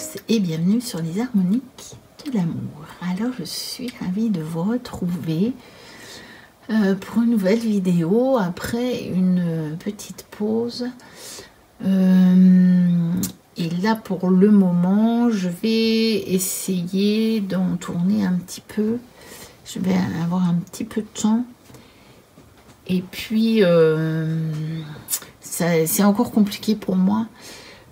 tous et bienvenue sur les harmoniques de l'amour. Alors je suis ravie de vous retrouver pour une nouvelle vidéo après une petite pause. Et là pour le moment je vais essayer d'en tourner un petit peu. Je vais avoir un petit peu de temps. Et puis c'est encore compliqué pour moi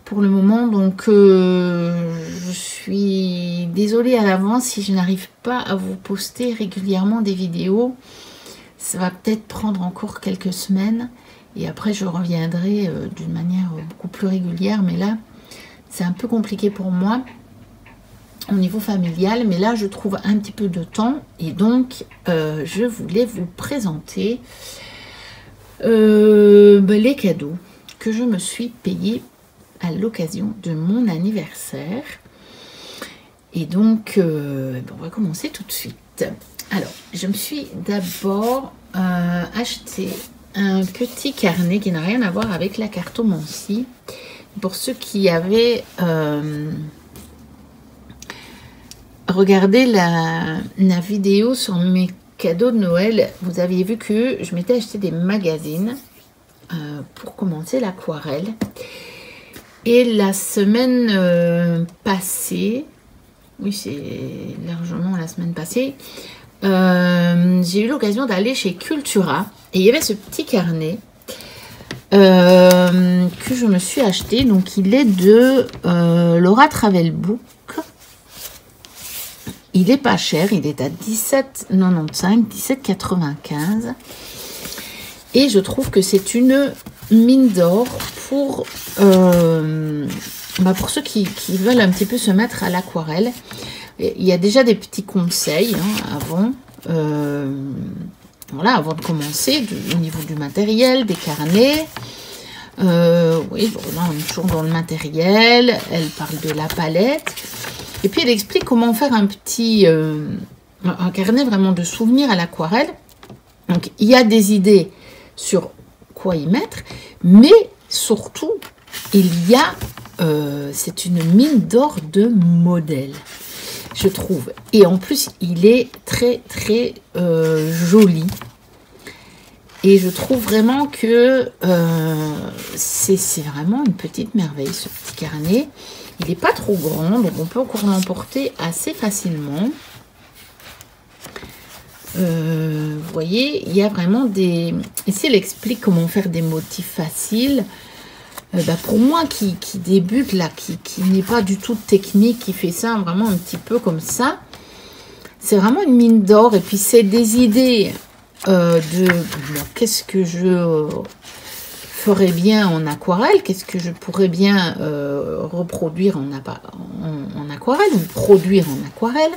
pour le moment, donc je suis désolée à l'avance si je n'arrive pas à vous poster régulièrement des vidéos. Ça va peut-être prendre encore quelques semaines et après je reviendrai d'une manière beaucoup plus régulière, mais là c'est un peu compliqué pour moi au niveau familial, mais là je trouve un petit peu de temps et donc je voulais vous présenter les cadeaux que je me suis payés à l'occasion de mon anniversaire. Et donc on va commencer tout de suite. Alors je me suis d'abord acheté un petit carnet qui n'a rien à voir avec la cartomancie. Pour ceux qui avaient regardé la vidéo sur mes cadeaux de Noël, vous aviez vu que je m'étais acheté des magazines pour commencer l'aquarelle. Et la semaine passée, oui c'est largement la semaine passée, j'ai eu l'occasion d'aller chez Cultura et il y avait ce petit carnet que je me suis acheté. Donc il est de Laura Travel Book. Il est pas cher, il est à 17,95, 17,95 et je trouve que c'est une mine d'or pour ceux qui veulent un petit peu se mettre à l'aquarelle. Il y a déjà des petits conseils avant, voilà, avant de commencer, au niveau du matériel, des carnets. Oui, bon, là on est toujours dans le matériel. Elle parle de la palette. Et puis elle explique comment faire un petit un carnet vraiment de souvenirs à l'aquarelle. Donc il y a des idées sur quoi y mettre, mais surtout il y a c'est une mine d'or de modèles, je trouve. Et en plus il est très très joli. Et je trouve vraiment que c'est vraiment une petite merveille ce petit carnet. Il n'est pas trop grand, donc on peut encore l'emporter assez facilement. Vous voyez, il y a vraiment des... Ici, elle explique comment faire des motifs faciles. Pour moi qui débute, là, qui n'est pas du tout technique, qui fait ça vraiment un petit peu comme ça, c'est vraiment une mine d'or. Et puis, c'est des idées qu'est-ce que je ferais bien en aquarelle, qu'est-ce que je pourrais bien reproduire en aquarelle ou produire en aquarelle.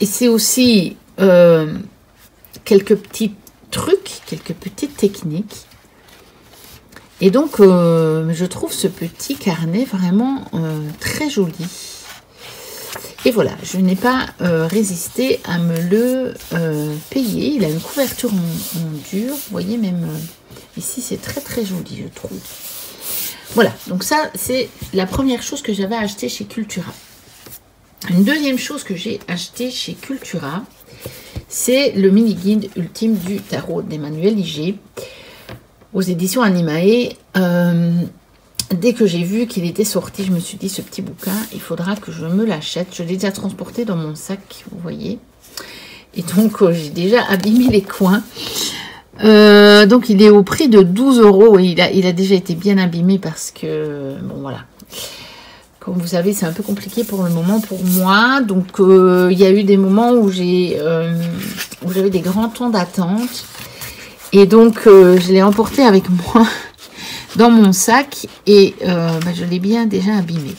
Et c'est aussi quelques petits trucs, quelques petites techniques. Et donc je trouve ce petit carnet vraiment très joli. Et voilà, je n'ai pas résisté à me le payer. Il a une couverture en dur. Vous voyez, même ici, c'est très très joli, je trouve. Voilà, donc ça, c'est la première chose que j'avais acheté chez Cultura. Une deuxième chose que j'ai acheté chez Cultura, c'est le mini-guide ultime du tarot d'Emmanuel Iger aux éditions Animae. Dès que j'ai vu qu'il était sorti, je me suis dit, ce petit bouquin, il faudra que je me l'achète. Je l'ai déjà transporté dans mon sac, vous voyez. Et donc, j'ai déjà abîmé les coins. Donc, il est au prix de 12 €. Et il a déjà été bien abîmé parce que, bon, voilà. Comme vous savez, c'est un peu compliqué pour le moment pour moi. Donc, il y a eu des moments où j'avais des grands temps d'attente. Et donc, je l'ai emporté avec moi dans mon sac et je l'ai bien déjà abîmé.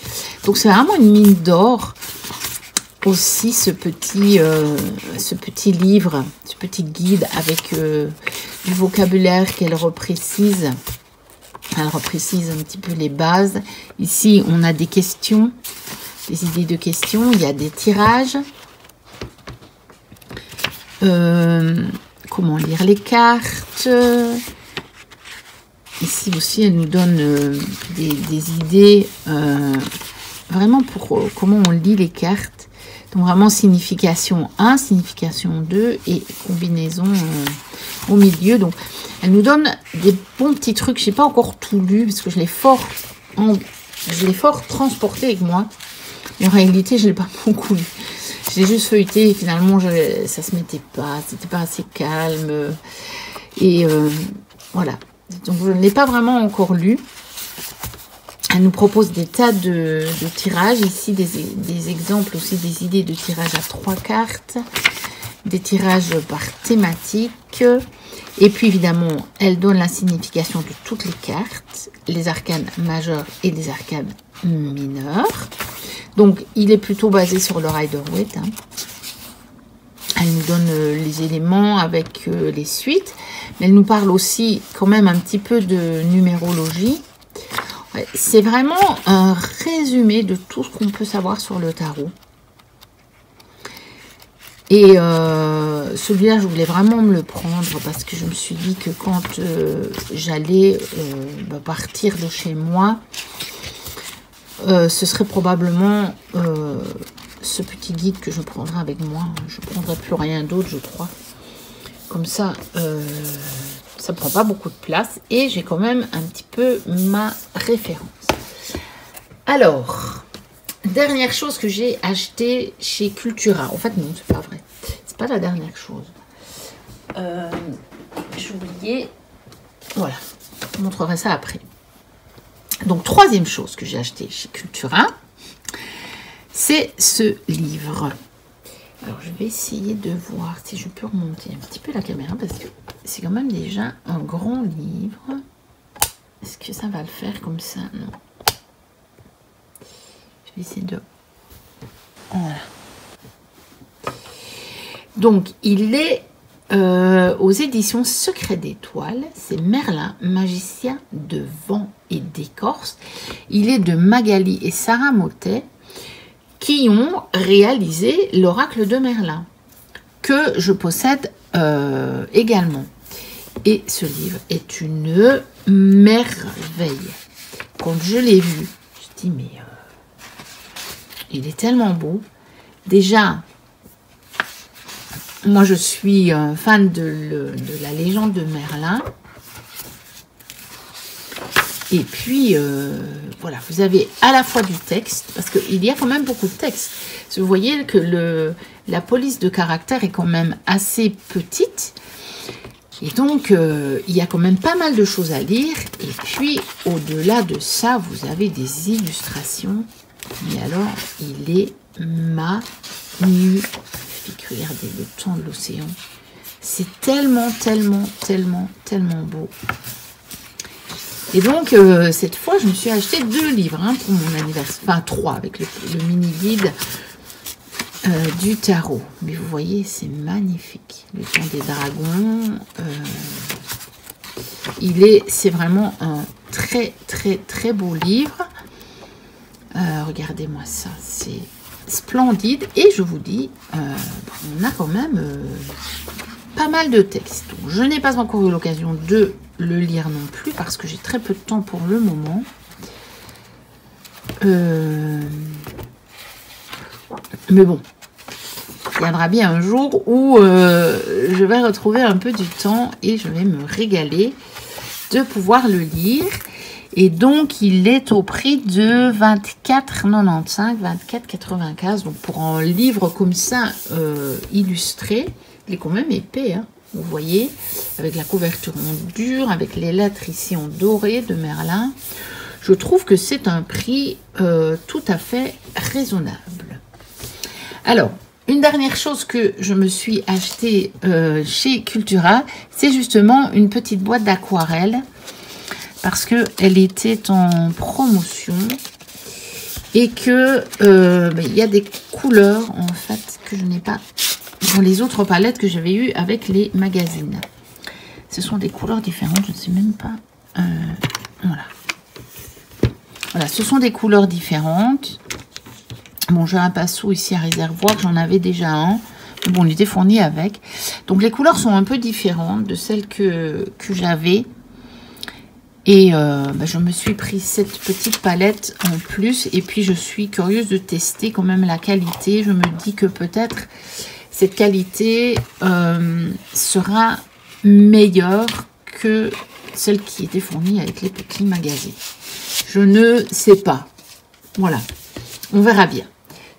Donc c'est vraiment une mine d'or aussi ce petit livre, ce petit guide avec du vocabulaire qu'elle reprécise. Elle reprécise un petit peu les bases. Ici on a des questions, des idées de questions, il y a des tirages. Comment lire les cartes. Ici aussi, elle nous donne des idées vraiment pour comment on lit les cartes. Donc vraiment signification 1, signification 2 et combinaison au milieu. Donc elle nous donne des bons petits trucs. Je n'ai pas encore tout lu parce que je l'ai fort transporté avec moi. Mais en réalité, je ne l'ai pas beaucoup lu. Je l'ai juste feuilleté et finalement, ça se mettait pas. C'était pas assez calme. Et voilà. Donc je ne l'ai pas vraiment encore lu. Elle nous propose des tas de tirages. Ici, des exemples aussi, des idées de tirage à 3 cartes. Des tirages par thématique. Et puis, évidemment, elle donne la signification de toutes les cartes. Les arcanes majeures et les arcanes mineurs. Donc, il est plutôt basé sur le Rider-Waite. Hein. Elle nous donne les éléments avec les suites. Mais elle nous parle aussi quand même un petit peu de numérologie. C'est vraiment un résumé de tout ce qu'on peut savoir sur le tarot. Et celui-là, je voulais vraiment me le prendre parce que je me suis dit que quand j'allais partir de chez moi, ce serait probablement ce petit guide que je prendrai avec moi. Je ne prendrai plus rien d'autre, je crois. Comme ça, ça ne prend pas beaucoup de place et j'ai quand même un petit peu ma référence. Alors, dernière chose que j'ai acheté chez Cultura. En fait, non, c'est pas vrai. C'est pas la dernière chose. J'ai oublié. Voilà, je vous montrerai ça après. Donc, troisième chose que j'ai acheté chez Cultura, c'est ce livre. Alors, je vais essayer de voir si je peux remonter un petit peu la caméra parce que c'est quand même déjà un grand livre. Est-ce que ça va le faire comme ça? Non. Je vais essayer de... Voilà. Donc, il est aux éditions Secret d'Étoiles. C'est Merlin, magicien de vent et d'écorce. Il est de Magali et Sarah Mottet, qui ont réalisé l'oracle de Merlin, que je possède également. Et ce livre est une merveille. Quand je l'ai vu, je dis, mais il est tellement beau. Déjà, moi je suis fan de la légende de Merlin. Et puis, voilà, vous avez à la fois du texte, parce qu'il y a quand même beaucoup de texte. Vous voyez que la police de caractère est quand même assez petite. Et donc, il y a quand même pas mal de choses à lire. Et puis, au-delà de ça, vous avez des illustrations. Mais alors, il est magnifique. Regardez le temps de l'océan. C'est tellement, tellement, tellement, tellement beau. Et donc, cette fois, je me suis acheté 2 livres pour mon anniversaire. Enfin, 3 avec le mini-guide du tarot. Mais vous voyez, c'est magnifique. Le temps des dragons. C'est vraiment un très, très, très beau livre. Regardez-moi ça. C'est splendide. Et je vous dis, on a quand même pas mal de textes. Donc, je n'ai pas encore eu l'occasion de le lire non plus parce que j'ai très peu de temps pour le moment. Mais bon, il viendra bien un jour où je vais retrouver un peu du temps et je vais me régaler de pouvoir le lire. Et donc, il est au prix de 24,95, 24,95. Donc, pour un livre comme ça, illustré, il est quand même épais, hein. Vous voyez, avec la couverture en dur, avec les lettres ici en doré de Merlin. Je trouve que c'est un prix tout à fait raisonnable. Alors, une dernière chose que je me suis achetée chez Cultura, c'est justement une petite boîte d'aquarelle. Parce qu'elle était en promotion. Et que il y a des couleurs, en fait, que je n'ai pas dans les autres palettes que j'avais eues avec les magazines. Ce sont des couleurs différentes, je ne sais même pas. Voilà. Voilà, ce sont des couleurs différentes. Bon, j'ai un pinceau ici à réservoir, j'en avais déjà un. Mais bon, il était fourni avec. Donc, les couleurs sont un peu différentes de celles que j'avais. Et je me suis pris cette petite palette en plus. Et puis, je suis curieuse de tester quand même la qualité. Je me dis que peut-être cette qualité sera meilleure que celle qui était fournie avec les petits magasins. Je ne sais pas. Voilà. On verra bien.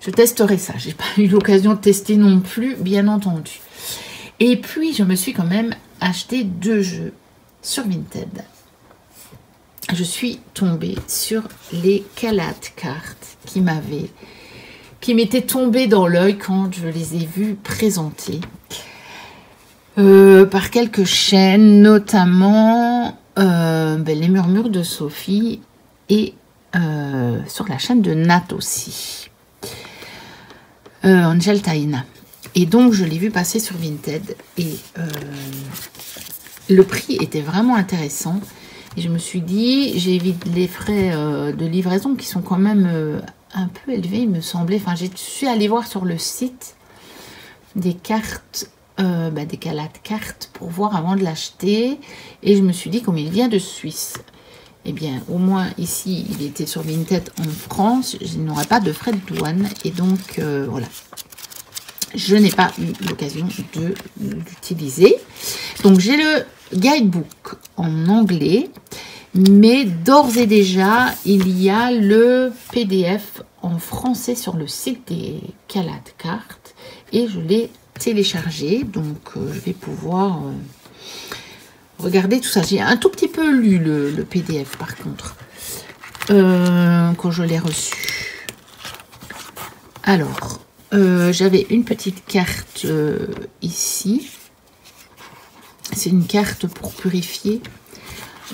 Je testerai ça. J'ai pas eu l'occasion de tester non plus, bien entendu. Et puis, je me suis quand même acheté 2 jeux sur Vinted. Je suis tombée sur les Calad cartes qui m'étaient tombées dans l'œil quand je les ai vus présenter par quelques chaînes, notamment les Murmures de Sophie et sur la chaîne de Nat aussi, Angel Taina. Et donc je l'ai vu passer sur Vinted et le prix était vraiment intéressant. Et je me suis dit, j'évite les frais de livraison qui sont quand même un peu élevés, il me semblait. Enfin, je suis allée voir sur le site des cartes, des Calad cartes pour voir avant de l'acheter. Et je me suis dit, comme il vient de Suisse, eh bien, au moins ici, il était sur Vinted en France, je n'aurais pas de frais de douane. Et donc, voilà. Je n'ai pas eu l'occasion de l'utiliser. Donc, j'ai le guidebook en anglais, mais d'ores et déjà, il y a le PDF en français sur le site des Calad cartes et je l'ai téléchargé. Donc, je vais pouvoir regarder tout ça. J'ai un tout petit peu lu le PDF, par contre, quand je l'ai reçu. Alors, j'avais une petite carte ici. C'est une carte pour purifier.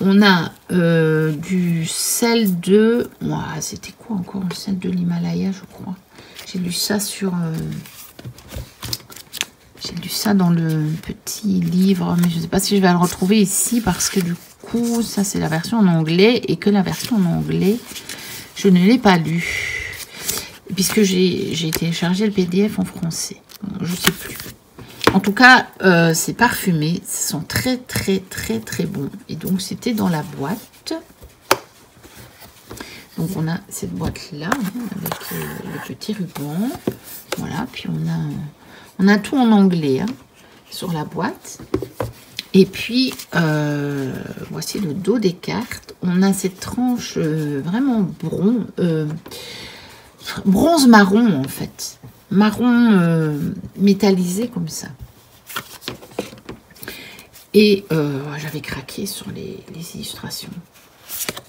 On a du sel de... c'était quoi encore? Le sel de l'Himalaya, je crois. J'ai lu ça sur... j'ai lu ça dans le petit livre, mais je ne sais pas si je vais le retrouver ici, parce que du coup, ça c'est la version en anglais, et que la version en anglais, je ne l'ai pas lu, puisque j'ai téléchargé le PDF en français. Je ne sais plus. En tout cas, c'est parfumé. Ils sont très, très, très, très bons. Et donc, c'était dans la boîte. Donc, on a cette boîte-là, avec le petit ruban. Voilà. Puis, on a tout en anglais sur la boîte. Et puis, voici le dos des cartes. On a cette tranche vraiment bronze marron, en fait. Marron métallisé comme ça. Et j'avais craqué sur les illustrations.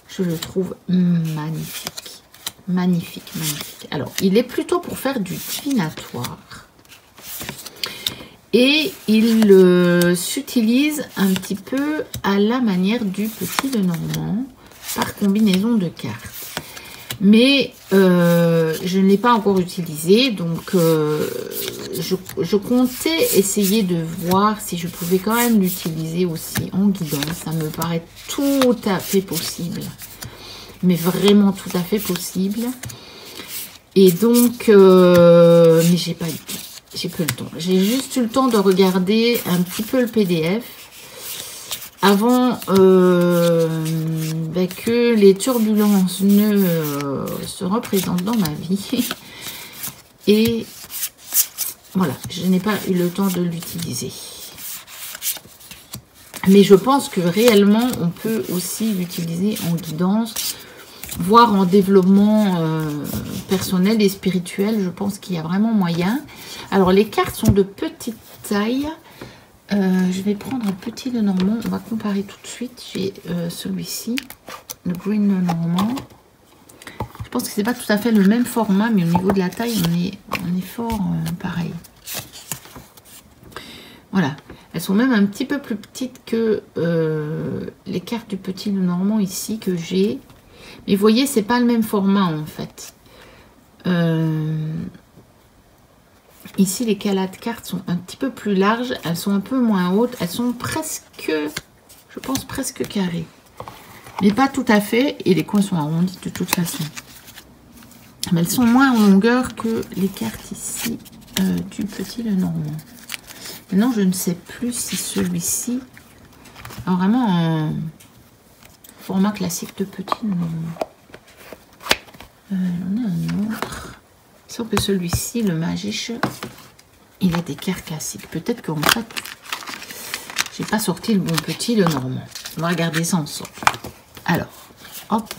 Je le trouve magnifique. Magnifique, magnifique. Alors, il est plutôt pour faire du divinatoire. Et il s'utilise un petit peu à la manière du Petit Lenormand par combinaison de cartes. Mais je ne l'ai pas encore utilisé, donc je comptais essayer de voir si je pouvais quand même l'utiliser aussi en guidance. Ça me paraît tout à fait possible, mais vraiment tout à fait possible. Et donc, mais j'ai pas eu le temps. J'ai peu le temps. J'ai juste eu le temps de regarder un petit peu le PDF avant que les turbulences ne se représentent dans ma vie. Et voilà, je n'ai pas eu le temps de l'utiliser. Mais je pense que réellement, on peut aussi l'utiliser en guidance, voire en développement personnel et spirituel. Je pense qu'il y a vraiment moyen. Alors, les cartes sont de petite taille. Je vais prendre un Petit Lenormand. On va comparer tout de suite. J'ai celui-ci, le Green Lenormand. Je pense que c'est pas tout à fait le même format, mais au niveau de la taille, on est fort pareil. Voilà. Elles sont même un petit peu plus petites que les cartes du Petit Lenormand ici que j'ai. Mais vous voyez, c'est pas le même format en fait. Ici, les Calad cartes sont un petit peu plus larges. Elles sont un peu moins hautes. Elles sont presque, je pense, presque carrées. Mais pas tout à fait. Et les coins sont arrondis de toute façon. Mais elles sont moins en longueur que les cartes ici du Petit Lenormand. Maintenant, je ne sais plus si celui-ci a vraiment format classique de petit. On a un autre. Sauf que celui-ci, le Magiche, il a des cartes classiques. Peut-être qu'en fait, j'ai pas sorti le bon petit, le normand. On va regarder ça ensemble. Alors, hop.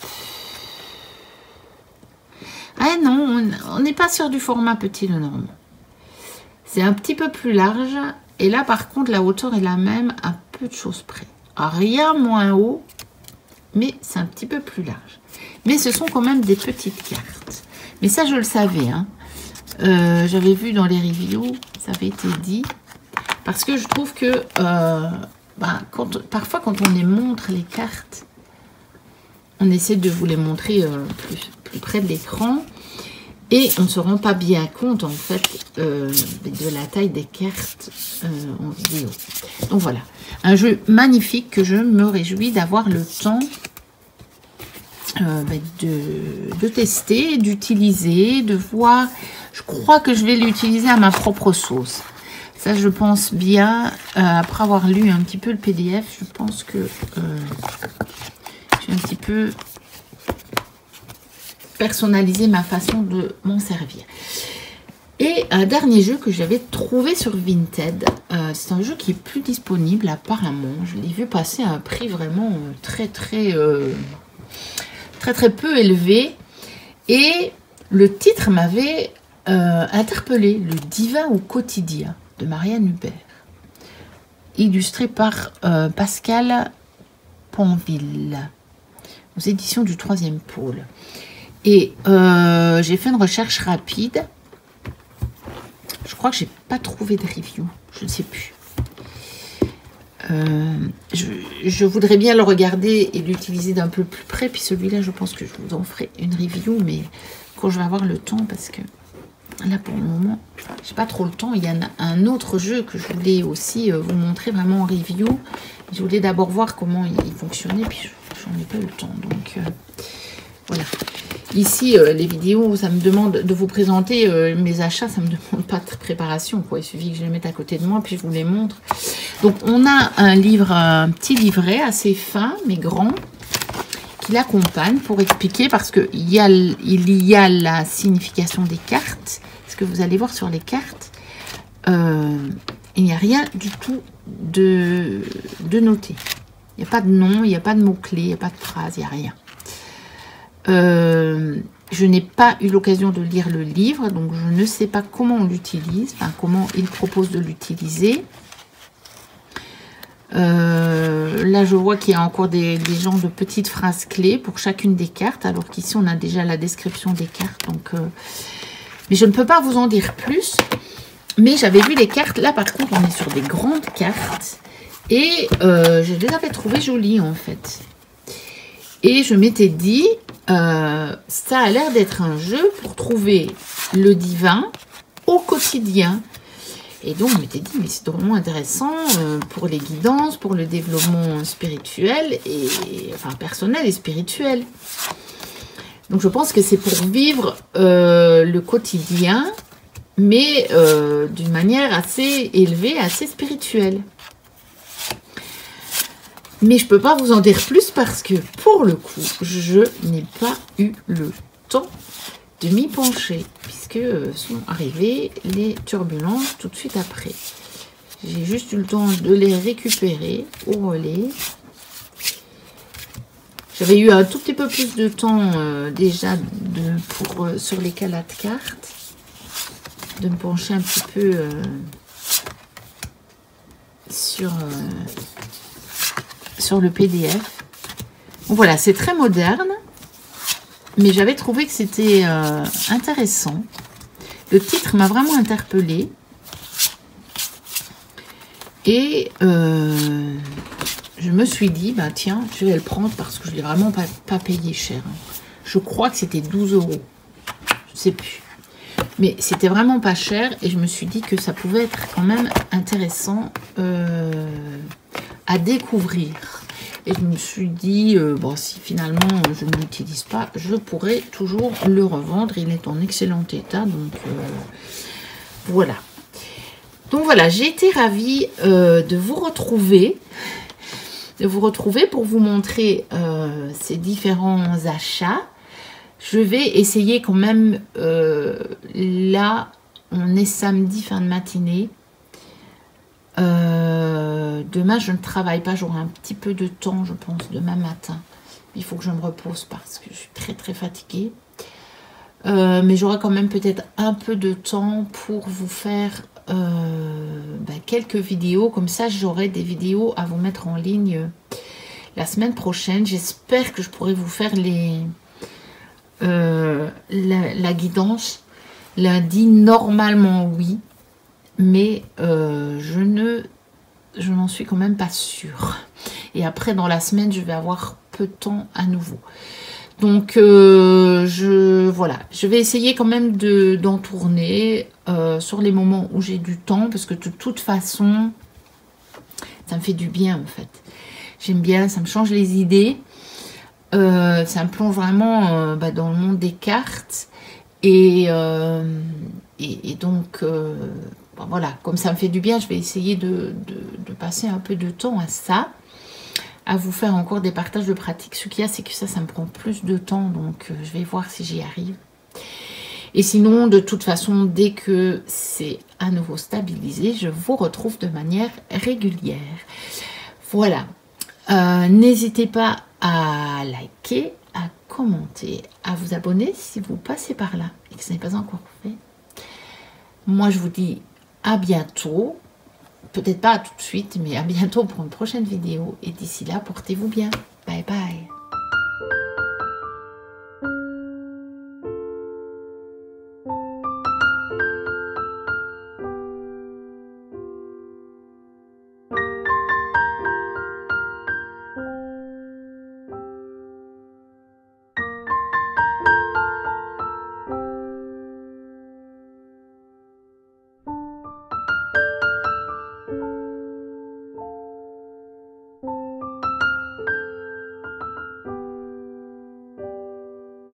Ah non, on n'est pas sur du format petit, le normand. C'est un petit peu plus large. Et là, par contre, la hauteur est la même à peu de choses près. Rien moins haut, mais c'est un petit peu plus large. Mais ce sont quand même des petites cartes. Mais ça, je le savais. Hein. J'avais vu dans les reviews, ça avait été dit. Parce que je trouve que parfois, quand on les montre, les cartes, on essaie de vous les montrer plus près de l'écran. Et on ne se rend pas bien compte, en fait, de la taille des cartes en vidéo. Donc voilà, un jeu magnifique que je me réjouis d'avoir le temps de tester, d'utiliser, de voir. Je crois que je vais l'utiliser à ma propre sauce. Ça, je pense bien, après avoir lu un petit peu le PDF, je pense que j'ai un petit peu personnalisé ma façon de m'en servir. Et un dernier jeu que j'avais trouvé sur Vinted, c'est un jeu qui est plus disponible apparemment. Je l'ai vu passer à un prix vraiment très peu élevé. Et le titre m'avait interpellé, Le divin au quotidien de Marianne Hubert, illustré par Pascal Panville aux éditions du 3e pôle. Et j'ai fait une recherche rapide. Je crois que j'ai pas trouvé de review. Je ne sais plus. Je voudrais bien le regarder et l'utiliser d'un peu plus près. Puis celui-là, je pense que je vous en ferai une review. Mais quand je vais avoir le temps, parce que là, pour le moment, j'ai pas trop le temps. Il y a un autre jeu que je voulais aussi vous montrer vraiment en review. Je voulais d'abord voir comment il fonctionnait. Puis j'en ai pas eu le temps. Donc, voilà. Ici, les vidéos, ça me demande de vous présenter mes achats, ça ne me demande pas de préparation, quoi. Il suffit que je les mette à côté de moi, puis je vous les montre. Donc, on a un livre, un petit livret assez fin, mais grand, qui l'accompagne pour expliquer, parce qu'il y a la signification des cartes. Ce que vous allez voir sur les cartes, il n'y a rien du tout de noté. Il n'y a pas de nom, il n'y a pas de mots-clés, il n'y a pas de phrase, il n'y a rien. Je n'ai pas eu l'occasion de lire le livre, donc je ne sais pas comment on l'utilise, enfin comment il propose de l'utiliser. Là, je vois qu'il y a encore des genres de petites phrases clés pour chacune des cartes, alors qu'ici, on a déjà la description des cartes. Donc, mais je ne peux pas vous en dire plus. Mais j'avais vu les cartes. Là, par contre, on est sur des grandes cartes. Et je les avais trouvées jolies, en fait. Et je m'étais dit, ça a l'air d'être un jeu pour trouver le divin au quotidien. Et donc, je m'étais dit, mais c'est vraiment intéressant pour les guidances, pour le développement spirituel, enfin personnel et spirituel. Donc, je pense que c'est pour vivre le quotidien, mais d'une manière assez élevée, assez spirituelle. Mais je ne peux pas vous en dire plus parce que, pour le coup, je n'ai pas eu le temps de m'y pencher, puisque sont arrivées les turbulences tout de suite après. J'ai juste eu le temps de les récupérer au relais. J'avais eu un tout petit peu plus de temps déjà sur les calas de cartes, de me pencher un petit peu sur le PDF. Donc voilà, c'est très moderne, mais j'avais trouvé que c'était intéressant. Le titre m'a vraiment interpellée. Et je me suis dit, bah tiens, je vais le prendre parce que je ne l'ai vraiment pas payé cher. Je crois que c'était 12 €. Je ne sais plus. Mais c'était vraiment pas cher et je me suis dit que ça pouvait être quand même intéressant à découvrir. Et je me suis dit, bon, si finalement je ne l'utilise pas, je pourrais toujours le revendre. Il est en excellent état, donc voilà. Donc voilà, j'ai été ravie de vous retrouver pour vous montrer ces différents achats. Je vais essayer quand même, là, on est samedi fin de matinée. Demain, je ne travaille pas, j'aurai un petit peu de temps, je pense, demain matin. Il faut que je me repose parce que je suis très très fatiguée. Mais j'aurai quand même peut-être un peu de temps pour vous faire quelques vidéos. Comme ça, j'aurai des vidéos à vous mettre en ligne la semaine prochaine. J'espère que je pourrai vous faire la guidance. Lundi, normalement, oui. Mais je n'en suis quand même pas sûre. Et après, dans la semaine, je vais avoir peu de temps à nouveau. Donc, voilà. Je vais essayer quand même d'en tourner sur les moments où j'ai du temps. Parce que de toute façon, ça me fait du bien, en fait. J'aime bien, ça me change les idées. Ça me plonge vraiment dans le monde des cartes. Et donc... voilà, comme ça me fait du bien, je vais essayer de passer un peu de temps à ça, à vous faire encore des partages de pratiques. Ce qu'il y a, c'est que ça me prend plus de temps, donc je vais voir si j'y arrive. Et sinon, de toute façon, dès que c'est à nouveau stabilisé, je vous retrouve de manière régulière. Voilà, n'hésitez pas à liker, à commenter, à vous abonner si vous passez par là et que ce n'est pas encore fait. Moi, je vous dis à bientôt, peut-être pas tout de suite, mais à bientôt pour une prochaine vidéo. Et d'ici là, portez-vous bien. Bye bye.